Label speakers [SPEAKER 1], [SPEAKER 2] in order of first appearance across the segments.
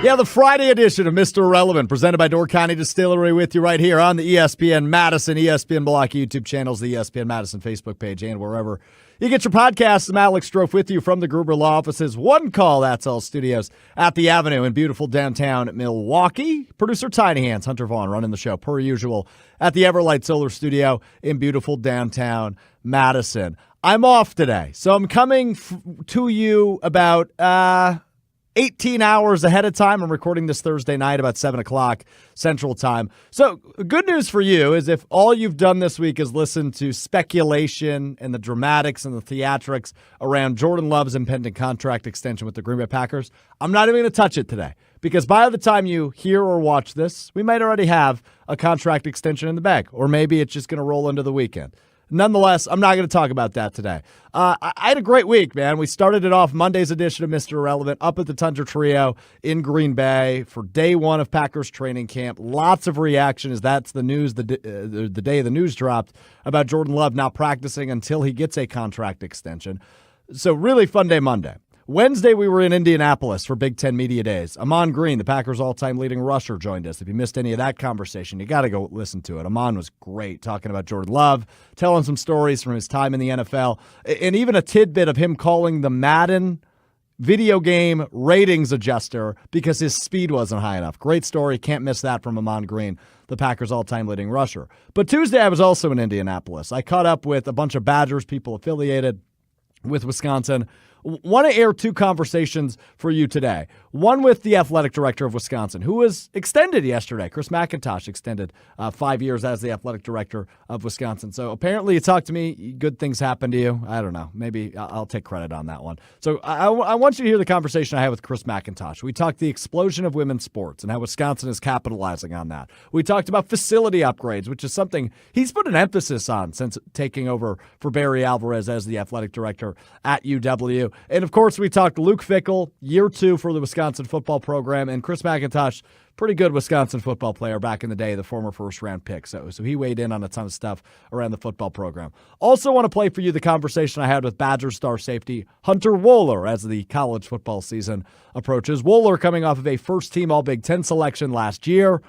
[SPEAKER 1] Yeah, the Friday edition of Mr. Irrelevant, presented by Door County Distillery, with you right here on the ESPN Madison, ESPN Block YouTube channels, the ESPN Madison Facebook page, and wherever you get your podcasts. I'm Alex Strouf with you from the Gruber Law Offices. One call, that's all studios at the Avenue in beautiful downtown Milwaukee. Producer Tiny Hands, Hunter Wohler, running the show per usual at the Everlight Solar Studio in beautiful downtown Madison. I'm off today, so I'm coming to you about 18 hours ahead of time. I'm recording this Thursday night about 7 o'clock Central Time. So good news for you is if all you've done this week is listen to speculation and the dramatics and the theatrics around Jordan Love's impending contract extension with the Green Bay Packers, I'm not even going to touch it today, because by the time you hear or watch this, we might already have a contract extension in the bag, or maybe it's just going to roll into the weekend. Nonetheless, I'm not going to talk about that today. I had a great week, man. We started it off Monday's edition of Mr. Irrelevant up at the Tundra Trio in Green Bay for day one of Packers training camp. Lots of reaction as that's the news, the day the news dropped about Jordan Love not practicing until he gets a contract extension. So really fun day Monday. Wednesday, we were in Indianapolis for Big Ten Media Days. Amon Green, the Packers' all-time leading rusher, joined us. If you missed any of that conversation, you got to go listen to it. Amon was great, talking about Jordan Love, telling some stories from his time in the NFL, and even a tidbit of him calling the Madden video game ratings adjuster because his speed wasn't high enough. Great story. Can't miss that from Amon Green, the Packers' all-time leading rusher. But Tuesday, I was also in Indianapolis. I caught up with a bunch of Badgers, people affiliated with Wisconsin. Want to air two conversations for you today. One with the athletic director of Wisconsin, who was extended yesterday. Chris McIntosh extended 5 years as the athletic director of Wisconsin. So apparently you talked to me, good things happen to you. I don't know. Maybe I'll take credit on that one. So I want you to hear the conversation I had with Chris McIntosh. We talked the explosion of women's sports and how Wisconsin is capitalizing on that. We talked about facility upgrades, which is something he's put an emphasis on since taking over for Barry Alvarez as the athletic director at UW. And, of course, we talked Luke Fickell, year 2 for the Wisconsin football program, and Chris McIntosh, pretty good Wisconsin football player back in the day, the former first-round pick. So he weighed in on a ton of stuff around the football program. Also want to play for you the conversation I had with Badgers star safety Hunter Wohler as the college football season approaches. Wohler coming off of a first-team All-Big Ten selection last year,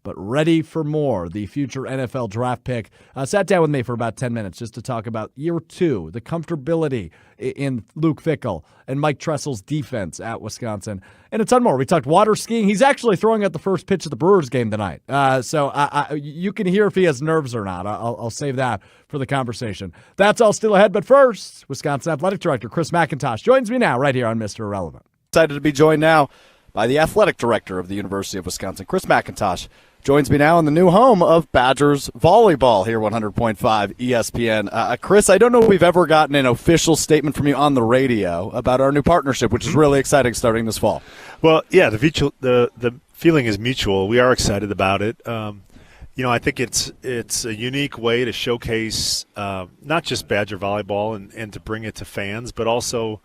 [SPEAKER 1] but ready for more. The future NFL draft pick sat down with me for about 10 minutes just to talk about year 2, the comfortability in Luke Fickell and Mike Tressel's defense at Wisconsin, and a ton more. We talked water skiing. He's actually throwing out the first pitch of the Brewers game tonight. So you can hear if he has nerves or not. I'll save that for the conversation. That's all still ahead, but first, Wisconsin Athletic Director Chris McIntosh joins me now right here on Mr. Irrelevant. Excited to be joined now by the athletic director of the University of Wisconsin, Chris McIntosh. Joins me now in the new home of Badgers volleyball here, 100.5 ESPN. Chris, I don't know if we've ever gotten an official statement from you on the radio about our new partnership, which is really exciting starting this fall.
[SPEAKER 2] Well, yeah, the feeling is mutual. We are excited about it. I think it's a unique way to showcase not just Badger volleyball and to bring it to fans, but also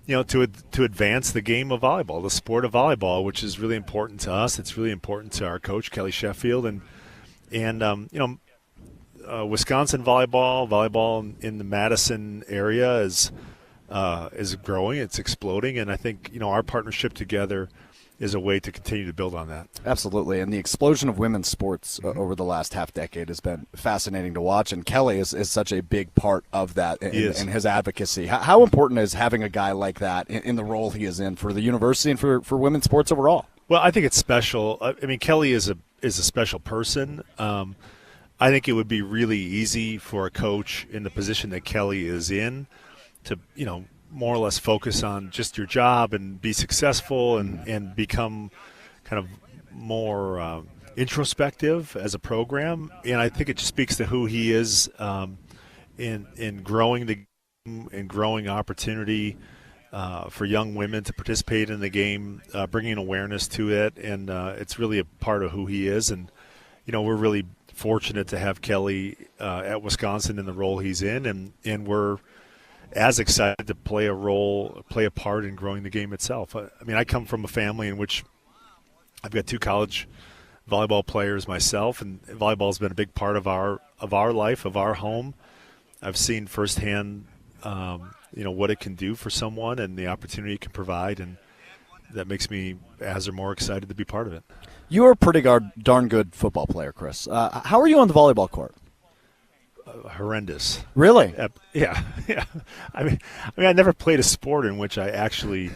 [SPEAKER 2] to advance the game of volleyball, the sport of volleyball, which is really important to us. It's really important to our coach, Kelly Sheffield, and Wisconsin volleyball in the Madison area is growing. It's exploding, and I think our partnership together is a way to continue to build on that.
[SPEAKER 1] Absolutely, and the explosion of women's sports over the last half decade has been fascinating to watch, and Kelly is such a big part of that in his advocacy. How important is having a guy like that in the role he is in for the university and for women's sports overall?
[SPEAKER 2] Well, I think it's special. I mean, Kelly is a special person. I think it would be really easy for a coach in the position that Kelly is in to, more or less focus on just your job and be successful and become kind of more introspective as a program. And I think it just speaks to who he is in growing the game and growing opportunity for young women to participate in the game, bringing awareness to it. And it's really a part of who he is. And, we're really fortunate to have Kelly at Wisconsin in the role he's in. And we're as excited to play a part in growing the game itself. I mean, I come from a family in which I've got 2 college volleyball players myself, and volleyball's been a big part of our life, of our home. I've seen firsthand, what it can do for someone and the opportunity it can provide. And makes me as or more excited to be part of it.
[SPEAKER 1] You're a pretty darn good football player, Chris. How are you on the volleyball court?
[SPEAKER 2] Horrendous.
[SPEAKER 1] Really?
[SPEAKER 2] Yeah. I mean, I never played a sport in which I actually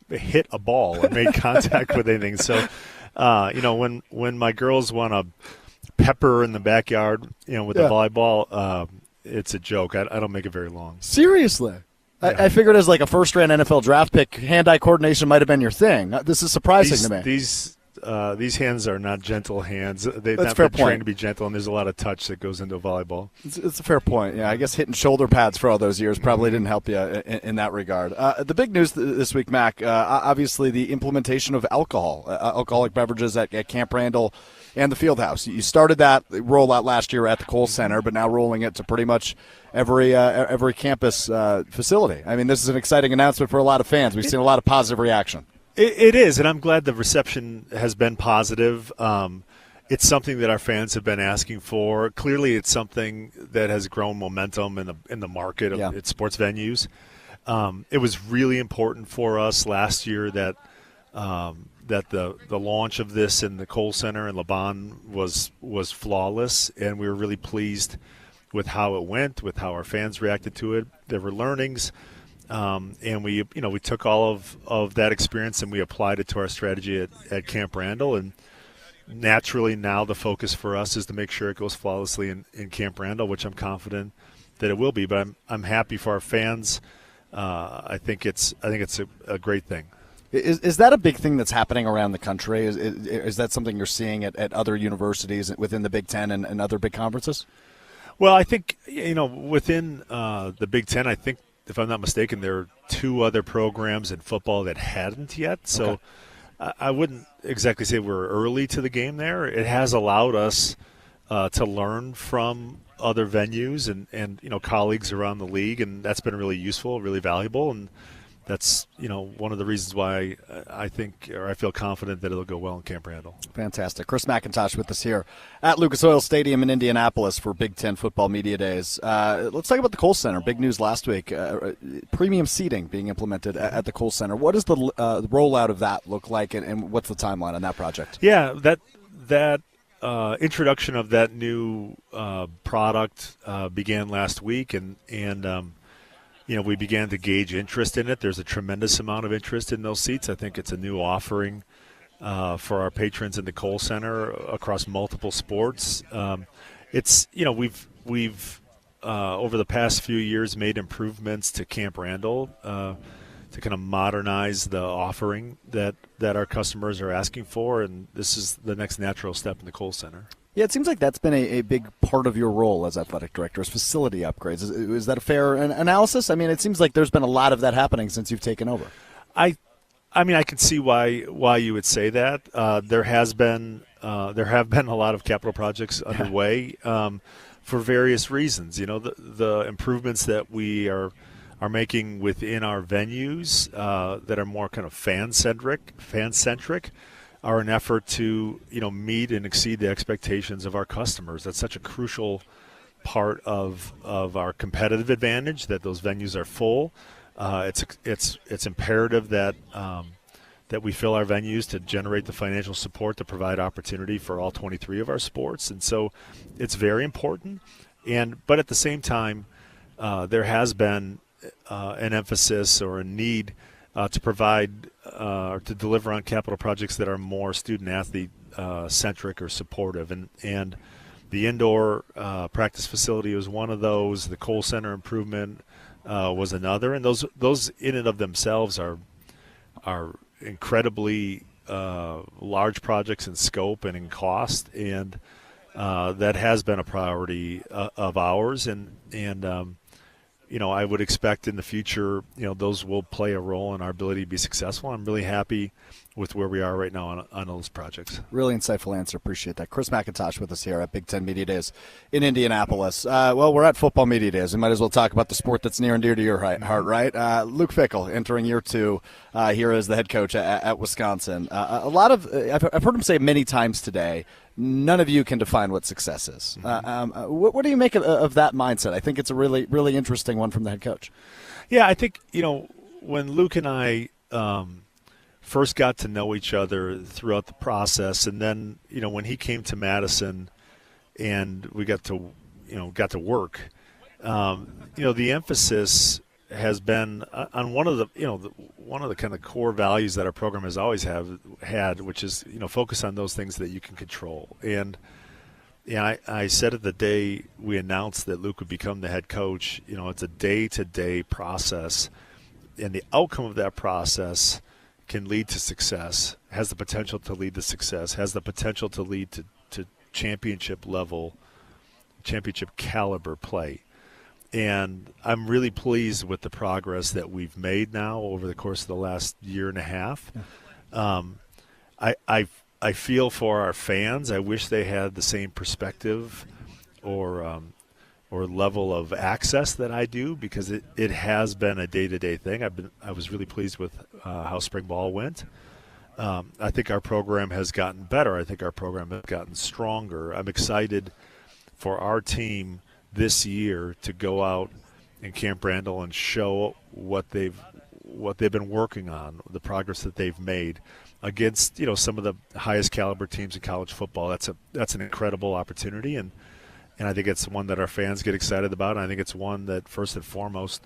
[SPEAKER 2] hit a ball or made contact with anything. So, when my girls want to pepper in the backyard, with the volleyball, it's a joke. I don't make it very long.
[SPEAKER 1] Seriously? Yeah. I figured as like a first-round NFL draft pick, hand-eye coordination might have been your thing. This is surprising to me.
[SPEAKER 2] These hands are not gentle hands. They've
[SPEAKER 1] That's
[SPEAKER 2] not
[SPEAKER 1] fair
[SPEAKER 2] been
[SPEAKER 1] point.
[SPEAKER 2] trained to be gentle, and there's a lot of touch that goes into volleyball.
[SPEAKER 1] It's a fair point. Yeah, I guess hitting shoulder pads for all those years probably didn't help you in that regard. The big news this week, Mac, obviously the implementation of alcoholic beverages at Camp Randall and the Fieldhouse. You started that rollout last year at the Kohl Center, but now rolling it to pretty much every campus facility. I mean, this is an exciting announcement for a lot of fans. We've seen a lot of positive reaction.
[SPEAKER 2] It is, and I'm glad the reception has been positive. It's something that our fans have been asking for. Clearly, it's something that has grown momentum in the market at sports venues. It was really important for us last year that the launch of this in the Kohl Center in Laban was flawless, and we were really pleased with how it went, with how our fans reacted to it. There were learnings. And we took all of that experience and we applied it to our strategy at Camp Randall. And naturally now the focus for us is to make sure it goes flawlessly in Camp Randall, which I'm confident that it will be. But I'm happy for our fans. I think it's a great thing.
[SPEAKER 1] Is that a big thing that's happening around the country? Is that something you're seeing at other universities within the Big Ten and other big conferences?
[SPEAKER 2] Well, I think within the Big Ten, I think, if I'm not mistaken, there are 2 other programs in football that hadn't yet. So I wouldn't exactly say we're early to the game there. It has allowed us to learn from other venues and colleagues around the league, and that's been really useful, really valuable. And that's one of the reasons why I feel confident that it'll go well in Camp Randall. Fantastic.
[SPEAKER 1] Chris McIntosh with us here at Lucas Oil Stadium in Indianapolis for Big Ten Football Media Days. Let's talk about the Kohl Center. Big news last week. Premium seating being implemented at the Kohl Center. What does the rollout of that look like, and what's the timeline on that project?
[SPEAKER 2] Yeah, that introduction of that new product began last week, and we began to gauge interest in it. There's a tremendous amount of interest in those seats. I think it's a new offering for our patrons in the Kohl Center across multiple sports. We've over the past few years made improvements to Camp Randall to kind of modernize the offering that our customers are asking for, and this is the next natural step in the Kohl Center.
[SPEAKER 1] Yeah, it seems like that's been a big part of your role as athletic director, is facility upgrades. Is that a fair analysis? I mean, it seems like there's been a lot of that happening since you've taken over.
[SPEAKER 2] I mean, I can see why you would say that. There have been a lot of capital projects underway for various reasons. The improvements that we are making within our venues that are more kind of fan centric. Are an effort to meet and exceed the expectations of our customers. That's such a crucial part of our competitive advantage, that those venues are full. It's imperative that we fill our venues to generate the financial support to provide opportunity for all 23 of our sports, and so it's very important. But at the same time, there has been an emphasis or a need to provide to deliver on capital projects that are more student-athlete centric or supportive. And the indoor practice facility was one of those. The Kohl Center improvement was another. And those in and of themselves are incredibly large projects in scope and in cost. And that has been a priority of ours. And I would expect in the future, those will play a role in our ability to be successful. I'm really happy with where we are right now on those projects.
[SPEAKER 1] Really insightful answer. Appreciate that. Chris McIntosh with us here at Big Ten Media Days in Indianapolis. Well, we're at Football Media Days. We might as well talk about the sport that's near and dear to your heart, right? Luke Fickell entering year 2 here as the head coach at Wisconsin. I've heard him say many times today, none of you can define what success is. What do you make of that mindset? I think it's a really, really interesting one from the head coach.
[SPEAKER 2] Yeah, I think, when Luke and I first got to know each other throughout the process, and then when he came to Madison, and we got to work. The emphasis has been on one of the kind of core values that our program has always had, which is focus on those things that you can control. And I said it the day we announced that Luke would become the head coach. It's a day-to-day process, and the outcome of that process can lead to success, has the potential to lead to success, has the potential to lead to championship caliber play. And I'm really pleased with the progress that we've made now over the course of the last year and a half. I feel for our fans. I wish they had the same perspective or level of access that I do, because it has been a day-to-day thing. I was really pleased with how spring ball went. I think our program has gotten better. I think our program has gotten stronger. I'm excited for our team this year to go out in Camp Randall and show what they've been working on, the progress that they've made against some of the highest caliber teams in college football. That's an incredible opportunity, and I think it's one that our fans get excited about, and I think it's one that first and foremost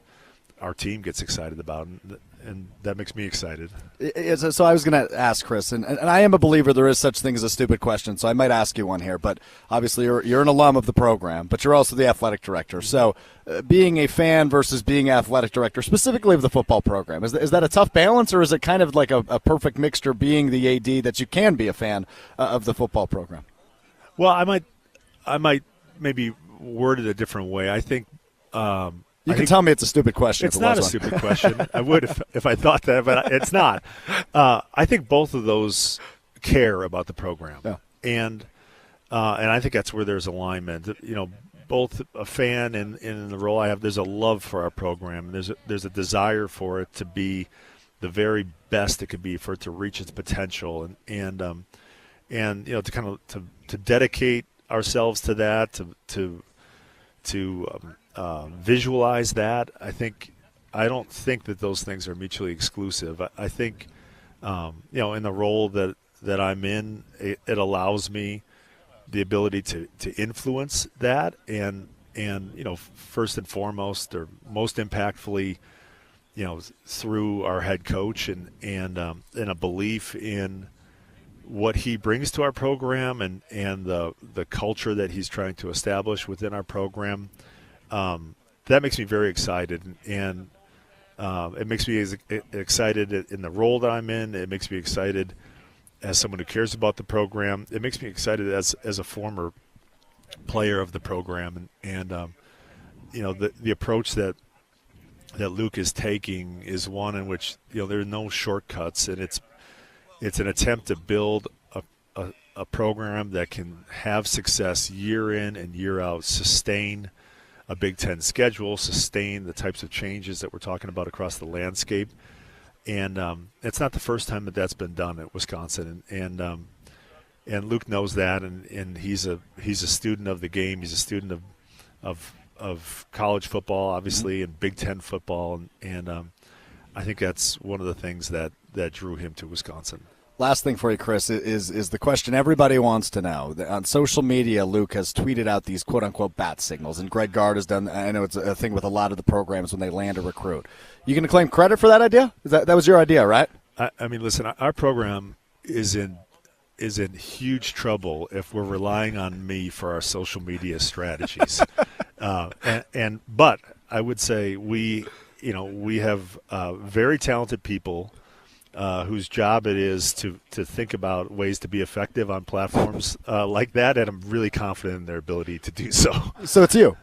[SPEAKER 2] our team gets excited about, and that makes me excited.
[SPEAKER 1] So I was going to ask Chris, and I am a believer there is such thing as a stupid question, so I might ask you one here. But obviously you're an alum of the program, but you're also the athletic director. So being a fan versus being athletic director, specifically of the football program, is that a tough balance, or is it kind of like a perfect mixture being the AD that you can be a fan of the football program?
[SPEAKER 2] Well, I might maybe word it a different way. I think
[SPEAKER 1] you can tell me it's a stupid question.
[SPEAKER 2] It's not a stupid question. I would if I thought that, but it's not. I think both of those care about the program, and I think that's where there's alignment. Both a fan and in the role I have, there's a love for our program. There's a desire for it to be the very best it could be, for it to reach its potential, and to kind of to dedicate ourselves to that, to visualize that. I don't think that those things are mutually exclusive. I think in the role that I'm in, it allows me the ability to influence that, and first and foremost, or most impactfully, through our head coach and a belief in what he brings to our program and the culture that he's trying to establish within our program. That makes me very excited, and it makes me excited in the role that I'm in. It makes me excited as someone who cares about the program. It makes me excited as a former player of the program, and the approach that Luke is taking is one in which there are no shortcuts, and it's an attempt to build a program that can have success year in and year out, sustain a Big Ten schedule, sustain the types of changes that we're talking about across the landscape. And it's not the first time that's been done at Wisconsin, and Luke knows that, and he's a student of the game. He's a student of college football, obviously, and Big Ten football, and I think that's one of the things that drew him to Wisconsin.
[SPEAKER 1] Last thing for you, Chris, is the question everybody wants to know. On social media, Luke has tweeted out these quote-unquote bat signals, and Greg Gard has done, I know it's a thing with a lot of the programs when they land a recruit. You going to claim credit for that idea? That was your idea, right?
[SPEAKER 2] I mean, listen, our program is in huge trouble if we're relying on me for our social media strategies. But I would say we have very talented people whose job it is to think about ways to be effective on platforms like that, and I'm really confident in their ability to do so.
[SPEAKER 1] So it's you.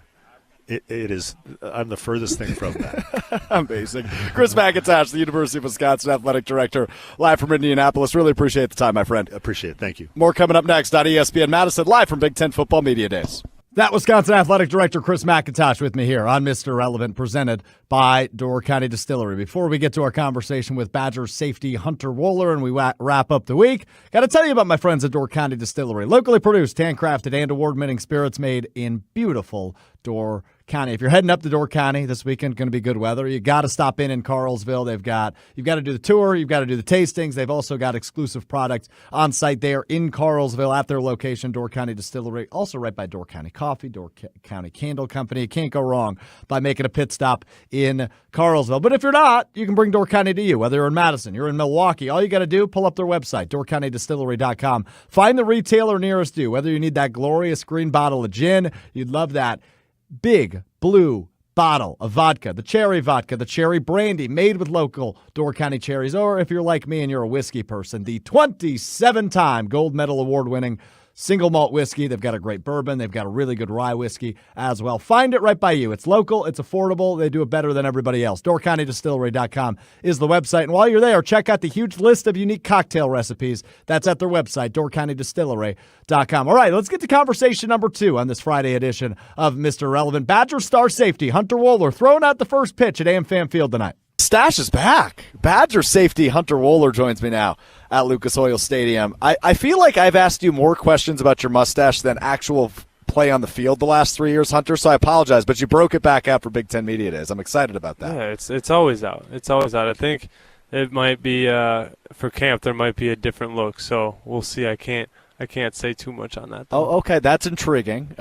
[SPEAKER 2] It is. I'm the furthest thing from that.
[SPEAKER 1] Amazing. Chris McIntosh, the University of Wisconsin Athletic Director, live from Indianapolis. Really appreciate the time, my friend.
[SPEAKER 2] Appreciate it. Thank you.
[SPEAKER 1] More coming up next on ESPN Madison, live from Big Ten Football Media Days. That Wisconsin Athletic Director Chris McIntosh with me here on Mr. Relevant, presented by Door County Distillery. Before we get to our conversation with Badgers safety Hunter Wohler and we wrap up the week, got to tell you about my friends at Door County Distillery. Locally produced, handcrafted, and award-winning spirits made in beautiful Door County. If you're heading up to Door County this weekend, going to be good weather. You got to stop in Carlsville. You've got to do the tour. You've got to do the tastings. They've also got exclusive products on site there in Carlsville at their location, Door County Distillery. Also right by Door County Coffee, Door County Candle Company. You can't go wrong by making a pit stop in Carlsville. But if you're not, you can bring Door County to you. Whether you're in Madison, you're in Milwaukee, all you got to do, pull up their website, doorcountydistillery.com. Find the retailer nearest you. Whether you need that glorious green bottle of gin, you'd love that big blue bottle of vodka, the cherry brandy made with local Door County cherries, or if you're like me and you're a whiskey person, the 27-time gold medal award-winning single malt whiskey. They've got a great bourbon. They've got a really good rye whiskey as well. Find it right by you. It's local. It's affordable. They do it better than everybody else. DoorCountyDistillery.com is the website. And while you're there, check out the huge list of unique cocktail recipes. That's at their website, DoorCountyDistillery.com. All right, let's get to conversation number 2 on this Friday edition of Mr. Relevant. Badger star safety Hunter Wohler throwing out the first pitch at AmFam Field tonight.
[SPEAKER 3] Stash is back. Badger safety Hunter Wohler joins me now at Lucas Oil Stadium. I feel like I've asked you more questions about your mustache than actual play on the field the last 3 years, Hunter, so I apologize, but you broke it back out for Big Ten Media Days. I'm excited about that.
[SPEAKER 4] Yeah, it's always out. It's always out. I think it might be for camp there might be a different look, so we'll see. I can't say too much on that, though.
[SPEAKER 3] Oh, okay, that's intriguing.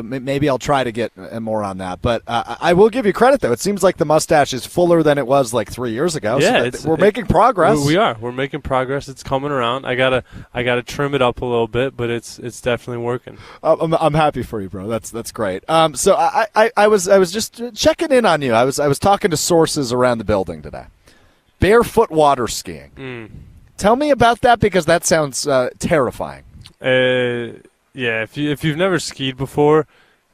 [SPEAKER 3] Maybe I'll try to get more on that. But I will give you credit, though. It seems like the mustache is fuller than it was like 3 years ago.
[SPEAKER 4] Yeah,
[SPEAKER 3] so we're making progress.
[SPEAKER 4] We are. We're making progress. It's coming around. I gotta trim it up a little bit, but it's definitely working.
[SPEAKER 3] I'm happy for you, bro. That's great. So I was just checking in on you. I was talking to sources around the building today. Barefoot water skiing. Tell me about that, because that sounds terrifying.
[SPEAKER 4] Yeah, if you've never skied before,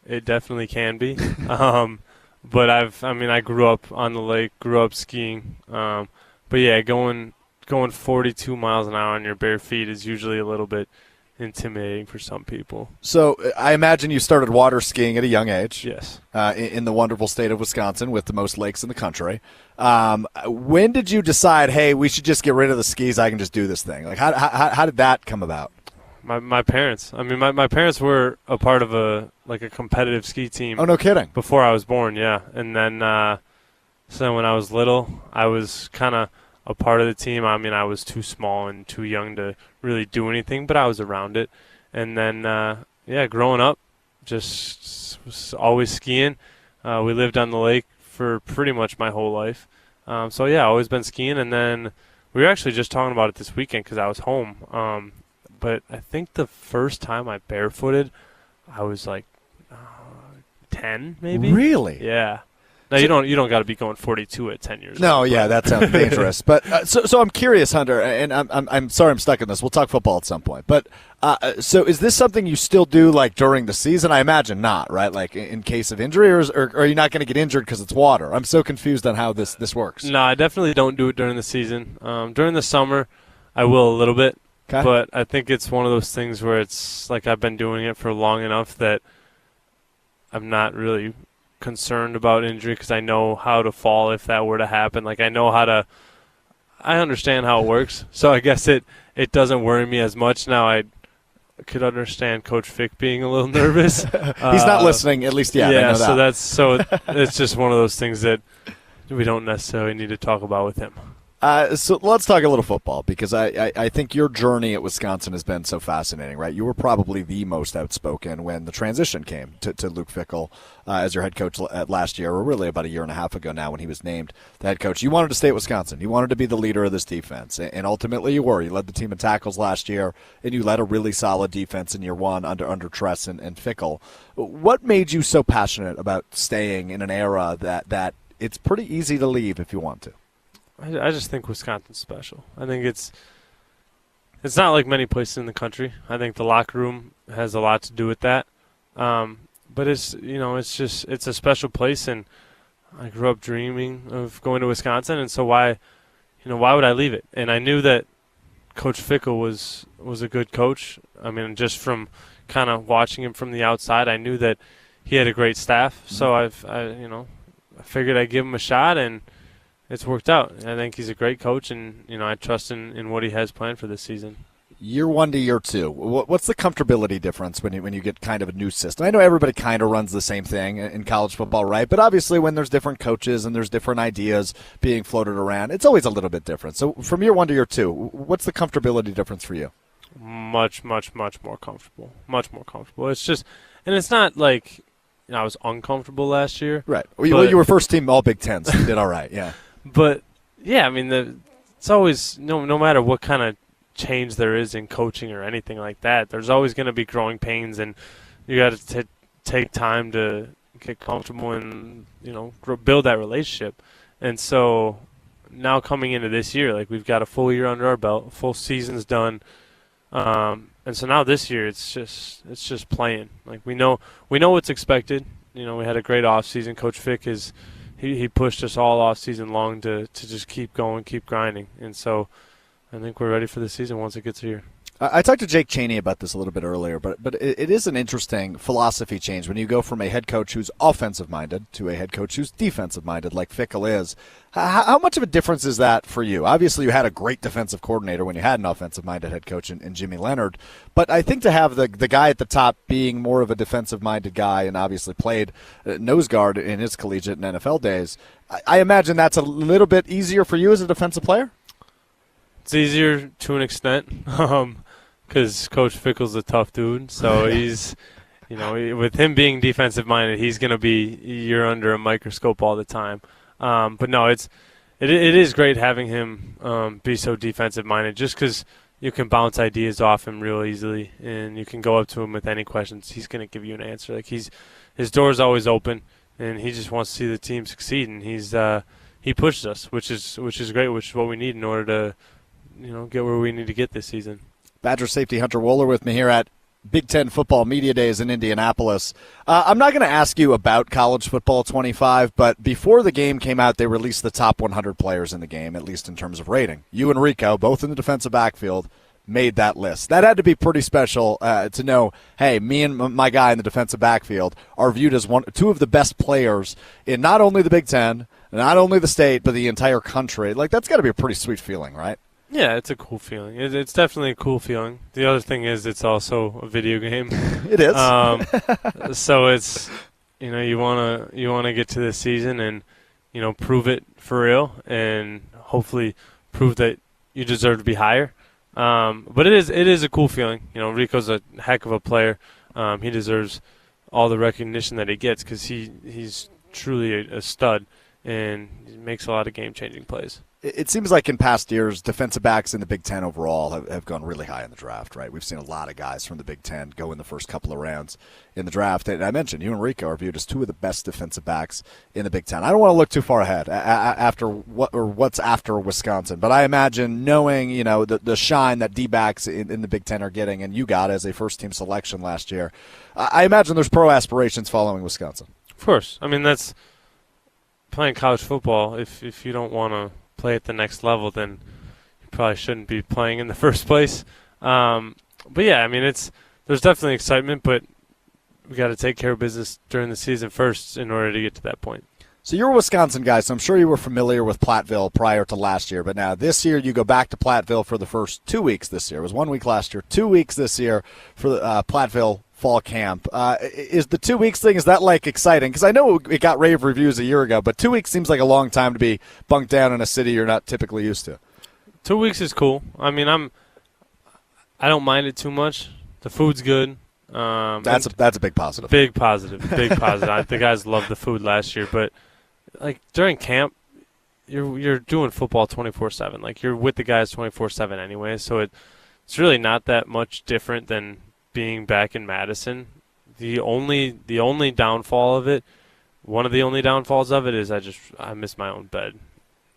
[SPEAKER 4] it definitely can be. But I grew up on the lake, grew up skiing. But yeah, going 42 miles an hour on your bare feet is usually a little bit intimidating for some people.
[SPEAKER 3] So I imagine you started water skiing at a young age.
[SPEAKER 4] Yes.
[SPEAKER 3] In the wonderful state of Wisconsin with the most lakes in the country. When did you decide, hey, we should just get rid of the skis, I can just do this thing? Like, how did that come about?
[SPEAKER 4] My parents. My parents were a part of a competitive ski team.
[SPEAKER 3] Oh, no kidding.
[SPEAKER 4] Before I was born, yeah. And then so when I was little, I was kind of a part of the team. I was too small and too young to really do anything, but I was around it. And then, growing up, just was always skiing. We lived on the lake for pretty much my whole life. Always been skiing. And then we were actually just talking about it this weekend because I was home. But I think the first time I barefooted, I was like 10, maybe.
[SPEAKER 3] Really?
[SPEAKER 4] Yeah. Now you don't got to be going 42 at 10 years.
[SPEAKER 3] No,
[SPEAKER 4] old,
[SPEAKER 3] yeah, that sounds dangerous. But so I'm curious, Hunter, and I'm sorry I'm stuck in this. We'll talk football at some point. But so is this something you still do like during the season? I imagine not, right? Like in case of injury, or are you not going to get injured because it's water? I'm so confused on how this works.
[SPEAKER 4] No, I definitely don't do it during the season. During the summer, I will a little bit. Okay. But I think it's one of those things where it's like I've been doing it for long enough that I'm not really concerned about injury because I know how to fall if that were to happen. Like I understand how it works. So I guess it doesn't worry me as much now. I could understand Coach Fick being a little nervous.
[SPEAKER 3] He's not listening, at least yet.
[SPEAKER 4] Yeah,
[SPEAKER 3] I know that.
[SPEAKER 4] so it's just one of those things that we don't necessarily need to talk about with him.
[SPEAKER 3] So let's talk a little football, because I think your journey at Wisconsin has been so fascinating, right? You were probably the most outspoken when the transition came to Luke Fickell as your head coach last year, or really about a year and a half ago now when he was named the head coach. You wanted to stay at Wisconsin. You wanted to be the leader of this defense, and ultimately you were. You led the team in tackles last year, and you led a really solid defense in year one under Tress and Fickell. What made you so passionate about staying in an era that it's pretty easy to leave if you want to?
[SPEAKER 4] I just think Wisconsin's special. I think it's not like many places in the country. I think the locker room has a lot to do with that. But it's a special place, and I grew up dreaming of going to Wisconsin, and so why would I leave it? And I knew that Coach Fickell was a good coach. Just from kind of watching him from the outside, I knew that he had a great staff. So I figured I'd give him a shot, and it's worked out. I think he's a great coach, and I trust in what he has planned for this season.
[SPEAKER 3] Year 1 to year 2, what's the comfortability difference when you get kind of a new system? I know everybody kind of runs the same thing in college football, right? But obviously when there's different coaches and there's different ideas being floated around, it's always a little bit different. So from year 1 to year 2, what's the comfortability difference for you?
[SPEAKER 4] Much more comfortable. Much more comfortable. It's just, and it's not like I was uncomfortable last year.
[SPEAKER 3] Right. Well, you were first team All Big Ten, so you did all right, yeah.
[SPEAKER 4] But, yeah, I mean, it's always, no matter what kind of change there is in coaching or anything like that, there's always going to be growing pains, and you got to take time to get comfortable and build that relationship. And so now coming into this year, like, we've got a full year under our belt, full season's done, and so now this year it's just playing. Like, we know what's expected. We had a great off season. Coach Fick he pushed us all off season long to just keep going, keep grinding, and so I think we're ready for the season once it gets here.
[SPEAKER 3] I talked to Jake Chaney about this a little bit earlier, but it is an interesting philosophy change when you go from a head coach who's offensive-minded to a head coach who's defensive-minded, like Fickle is. How much of a difference is that for you? Obviously, you had a great defense coordinator when you had an offensive-minded head coach in Jimmy Leonhard, but I think to have the guy at the top being more of a defensive-minded guy and obviously played nose guard in his collegiate and NFL days, I imagine that's a little bit easier for you as a defensive player?
[SPEAKER 4] It's easier to an extent. Because Coach Fickle's a tough dude, so he's, with him being defensive-minded, he's going to be, you're under a microscope all the time. But no, it is great having him be so defensive-minded, just because you can bounce ideas off him real easily, and you can go up to him with any questions. He's going to give you an answer. Like, his door's always open, and he just wants to see the team succeed, and he pushes us, which is great, which is what we need in order to, get where we need to get this season.
[SPEAKER 3] Badger safety Hunter Wohler with me here at Big Ten Football Media Days in Indianapolis. I'm not going to ask you about College Football 25, but before the game came out, they released the top 100 players in the game, at least in terms of rating. You and Rico, both in the defensive backfield, made that list. That had to be pretty special to know, hey, me and my guy in the defensive backfield are viewed as two of the best players in not only the Big Ten, not only the state, but the entire country. Like, that's got to be a pretty sweet feeling, right?
[SPEAKER 4] Yeah, it's a cool feeling. It's definitely a cool feeling. The other thing is it's also a video game.
[SPEAKER 3] It is.
[SPEAKER 4] So it's, you wanna get to this season and, prove it for real and hopefully prove that you deserve to be higher. But it is a cool feeling. Rico's a heck of a player. He deserves all the recognition that he gets because he's truly a stud and he makes a lot of game-changing plays.
[SPEAKER 3] It seems like in past years, defensive backs in the Big Ten overall have gone really high in the draft, right? We've seen a lot of guys from the Big Ten go in the first couple of rounds in the draft. And I mentioned you and Rico are viewed as two of the best defensive backs in the Big Ten. I don't want to look too far ahead after what's after Wisconsin, but I imagine knowing the shine that D-backs in the Big Ten are getting, and you got as a first-team selection last year, I imagine there's pro aspirations following Wisconsin.
[SPEAKER 4] Of course. I mean, that's playing college football. If you don't want to play at the next level, then you probably shouldn't be playing in the first place. But yeah, I mean, there's definitely excitement, but we got to take care of business during the season first in order to get to that point.
[SPEAKER 3] So you're a Wisconsin guy, so I'm sure you were familiar with Platteville prior to last year. But now this year you go back to Platteville for the first 2 weeks this year. It was 1 week last year, 2 weeks this year for the Platteville fall camp. Is the 2 weeks thing, is that like exciting? Because I know it got rave reviews a year ago, but 2 weeks seems like a long time to be bunked down in a city you're not typically used to.
[SPEAKER 4] 2 weeks is cool. I mean, I don't mind it too much. The food's good.
[SPEAKER 3] That's a big positive.
[SPEAKER 4] Big positive. The guys loved the food last year, but like during camp, you're doing football 24/7. Like you're with the guys 24/7 anyway, so it's really not that much different than being back in Madison. The only downfall of it, one of the only downfalls of it is I miss my own bed.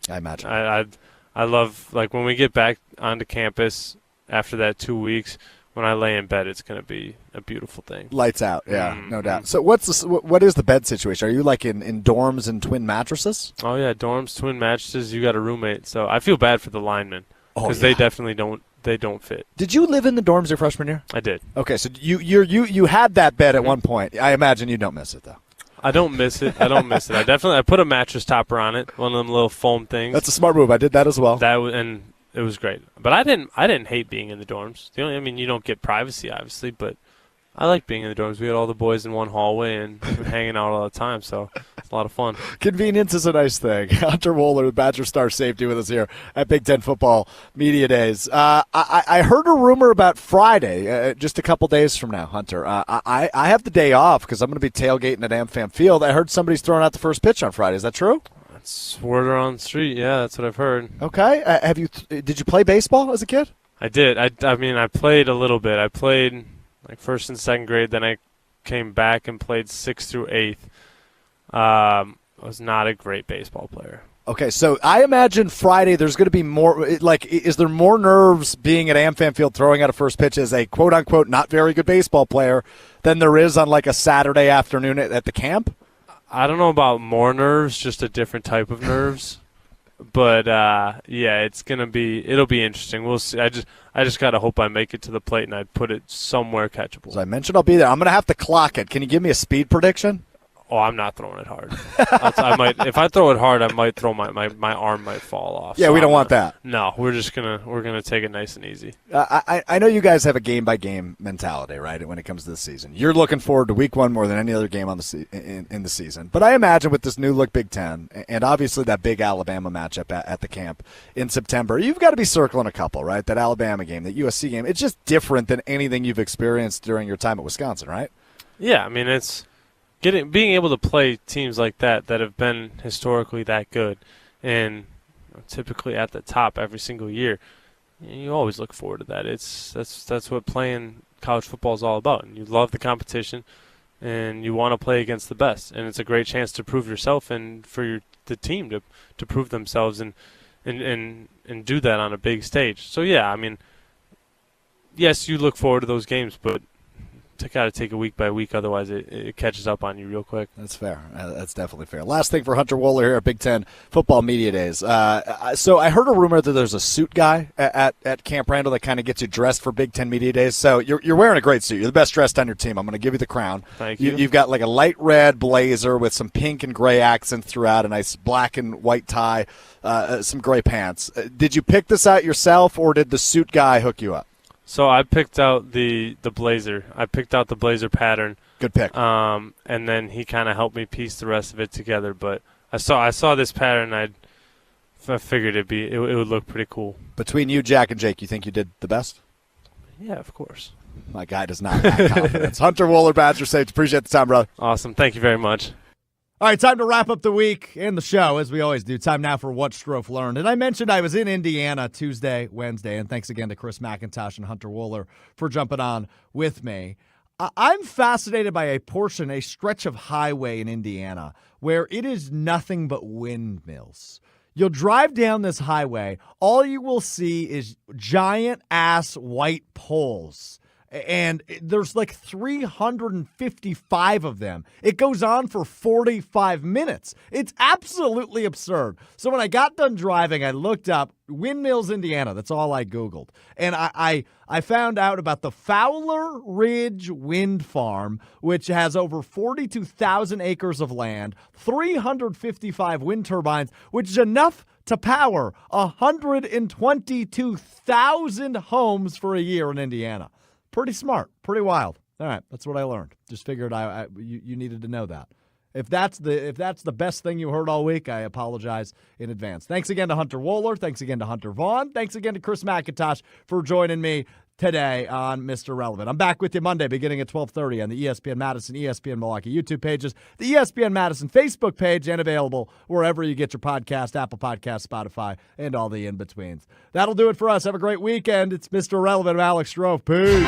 [SPEAKER 3] I imagine.
[SPEAKER 4] I love, like, when we get back onto campus after that 2 weeks, when I lay in bed, it's going to be a beautiful thing.
[SPEAKER 3] Lights out, yeah, no doubt. So what is the bed situation? Are you like in dorms and twin mattresses?
[SPEAKER 4] Oh yeah, dorms, twin mattresses. You got a roommate, so I feel bad for the linemen because they definitely don't fit. Did
[SPEAKER 3] you live in the dorms your freshman year?
[SPEAKER 4] I did.
[SPEAKER 3] Okay, so you had that bed at one point. I imagine you don't miss it though.
[SPEAKER 4] I don't miss it. I put a mattress topper on it, one of them little foam things.
[SPEAKER 3] That's a smart move. I did that as well.
[SPEAKER 4] And it was great. But I didn't hate being in the dorms. You don't get privacy obviously, but I like being in the dorms. We had all the boys in one hallway and we were hanging out all the time, so it's a lot of fun.
[SPEAKER 3] Convenience is a nice thing. Hunter Wohler, the Badger Star Safety, with us here at Big Ten Football Media Days. I heard a rumor about Friday, just a couple days from now, Hunter. I have the day off because I'm going to be tailgating at AmFam Field. I heard somebody's throwing out the first pitch on Friday. Is that true?
[SPEAKER 4] That's word around the street. Yeah, that's what I've heard.
[SPEAKER 3] Okay. Did you play baseball as a kid?
[SPEAKER 4] I did. I played a little bit. I played like first and second grade. Then I came back and played 6th through 8th. I was not a great baseball player.
[SPEAKER 3] Okay, so I imagine Friday there's going to be more, is there more nerves being at AmFam Field throwing out a first pitch as a quote-unquote not very good baseball player than there is on like a Saturday afternoon at the camp?
[SPEAKER 4] I don't know about more nerves, just a different type of nerves. But, yeah, it'll be interesting. We'll see. I just got to hope I make it to the plate and I put it somewhere catchable.
[SPEAKER 3] As I mentioned, I'll be there. I'm going to have to clock it. Can you give me a speed prediction?
[SPEAKER 4] Oh, I'm not throwing it hard. If I throw it hard, I might throw my arm might fall off.
[SPEAKER 3] Yeah,
[SPEAKER 4] so
[SPEAKER 3] we don't want that.
[SPEAKER 4] No, we're gonna take it nice and easy.
[SPEAKER 3] I know you guys have a game by game mentality, right? When it comes to the season, you're looking forward to week 1 more than any other game on in the season. But I imagine with this new look Big Ten and obviously that big Alabama matchup at the camp in September, you've got to be circling a couple, right? That Alabama game, that USC game. It's just different than anything you've experienced during your time at Wisconsin, right?
[SPEAKER 4] Yeah, I mean it's. Being able to play teams like that have been historically that good and typically at the top every single year, you always look forward to that. That's what playing college football is all about. And you love the competition and you want to play against the best. And it's a great chance to prove yourself and for the team to prove themselves and do that on a big stage. So yeah, I mean, yes, you look forward to those games, but got to take it week by week, otherwise it catches up on you real quick.
[SPEAKER 3] That's fair. That's definitely fair. Last thing for Hunter Wohler here at Big Ten Football Media Days. So I heard a rumor that there's a suit guy at Camp Randall that kind of gets you dressed for Big Ten Media Days. So you're wearing a great suit. You're the best dressed on your team. I'm going to give you the crown.
[SPEAKER 4] Thank you.
[SPEAKER 3] You've got like a light red blazer with some pink and gray accents throughout, a nice black and white tie, some gray pants. Did you pick this out yourself, or did the suit guy hook you up?
[SPEAKER 4] So I picked out the blazer. I picked out the blazer pattern.
[SPEAKER 3] Good pick.
[SPEAKER 4] And then he kind of helped me piece the rest of it together. But I saw this pattern. I figured it would look pretty cool.
[SPEAKER 3] Between you, Jack, and Jake, you think you did the best?
[SPEAKER 4] Yeah, of course.
[SPEAKER 3] My guy does not have confidence. Hunter Wohler, Badger Safety. Appreciate the time, brother.
[SPEAKER 4] Awesome. Thank you very much.
[SPEAKER 1] All right, time to wrap up the week and the show, as we always do. Time now for What Strouf Learned. And I mentioned I was in Indiana Tuesday, Wednesday, and thanks again to Chris McIntosh and Hunter Wohler for jumping on with me. I'm fascinated by a stretch of highway in Indiana where it is nothing but windmills. You'll drive down this highway, all you will see is giant-ass white poles. And there's like 355 of them. It goes on for 45 minutes. It's absolutely absurd. So when I got done driving, I looked up Windmills, Indiana. That's all I Googled. And I found out about the Fowler Ridge Wind Farm, which has over 42,000 acres of land, 355 wind turbines, which is enough to power 122,000 homes for a year in Indiana. Pretty smart, pretty wild. All right, that's what I learned. Just figured you needed to know that. If that's the best thing you heard all week, I apologize in advance. Thanks again to Hunter Wohler. Thanks again to Hunter Vaughn. Thanks again to Chris McIntosh for joining me today on Mr. Relevant. I'm back with you Monday beginning at 12:30 on the ESPN Madison, ESPN Milwaukee YouTube pages, the ESPN Madison Facebook page, and available wherever you get your podcast, Apple Podcasts, Spotify, and all the in-betweens. That'll do it for us. Have a great weekend. It's Mr. Relevant. I'm Alex Strouf. Peace.